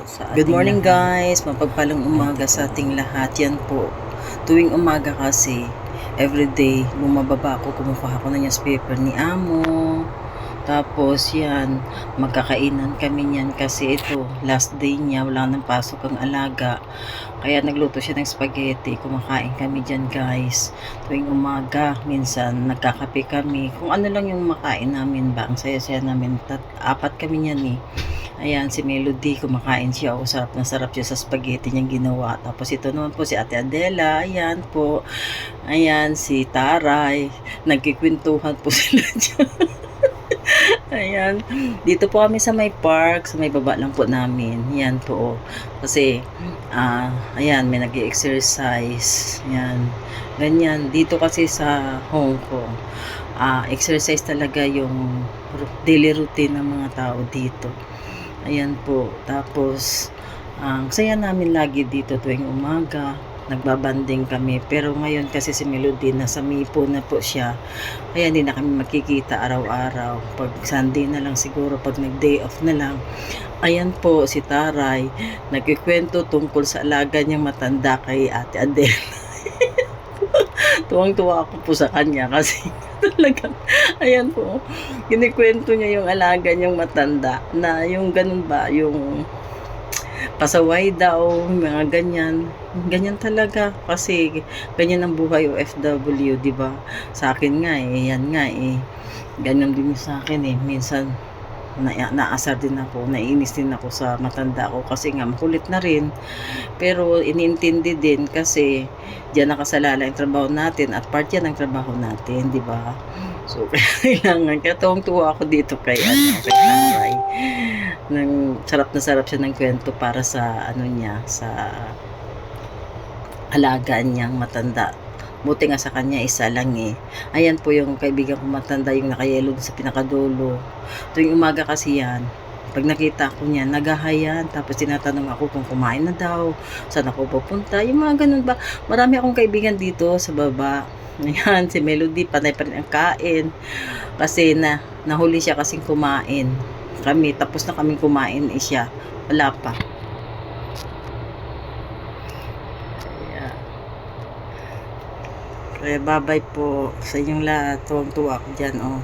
sa Good ating morning lahat. guys, mapagpalang Ay, umaga sa totoo. ating lahat. Yan po, tuwing umaga kasi, everyday, bumababa ako, kumukuha ako ng newspaper ni Amo. Tapos yan, magkakainan kami niyan kasi ito, last day niya, wala nang pasok ang alaga. Kaya nagluto siya ng spaghetti, kumakain kami dyan guys. Tuwing umaga, minsan nagkakape kami. Kung ano lang yung makain namin ba, ang saya-saya namin. Apat kami niyan eh. Ayan, si Melody, kumakain siya. O, sarap na sarap siya sa spaghetti niyang ginawa. Tapos ito naman po si Ate Adela. Ayan po. Ayan, si Taray. Nagkikwentuhan po sila dyan. Ayan. Dito po kami sa may park. Sa may baba lang po namin. Ayan po. Kasi, ayan, may nag-exercise. Ayan. Ganyan. Dito kasi sa Hong Kong, exercise talaga yung daily routine ng mga tao dito. Ayan po. Tapos, ang saya namin lagi dito tuwing umaga. Nagbabanding kami. Pero ngayon kasi si Melody nasa Mipo na po siya. Kaya hindi na kami makikita araw-araw. Pag Sunday na lang siguro, pag nag-day off na lang. Ayan po si Taray. Nagkikwento tungkol sa alaga niyang matanda kay Ate Adele. Tuwang-tuwa ako po sa kanya kasi talagang, ayan po, kinikwento niya yung alaga niyang matanda na yung ganun ba, yung pasaway daw, mga ganyan. Ganyan talaga kasi ganyan ang buhay OFW, 'di ba? Sa akin nga eh, yan nga eh. Ganyan din sa akin eh. Minsan naasar din ako, naiinis din ako sa matanda ko kasi nga makulit na rin. Pero iniintindi din kasi diyan nakasalalay ang trabaho natin at part yan ng trabaho natin, 'di ba? So, kailangan, kaya tuwang-tuwa ako dito kay, kay Taray. Sarap na sarap siya ng kwento para sa, niya, sa alagaan niyang matanda. Buti nga sa kanya, isa lang eh. Ayan po yung kaibigan ko matanda, yung nakayelo sa pinakadulo. Tuwing umaga kasi yan, pag nakita ko niya, nagahayan, tapos tinatanong ako kung kumain na daw, saan ako pupunta, yung mga ganun ba. Marami akong kaibigan dito sa baba. Ayan, si Melody, panay pa rin ang kain. Kasi nahuli siya kasing kumain. Kami, tapos na kaming kumain eh siya. Wala pa. Kaya, kaya bye-bye po sa inyong lahat. Tuwang-tuwa ako dyan, oh.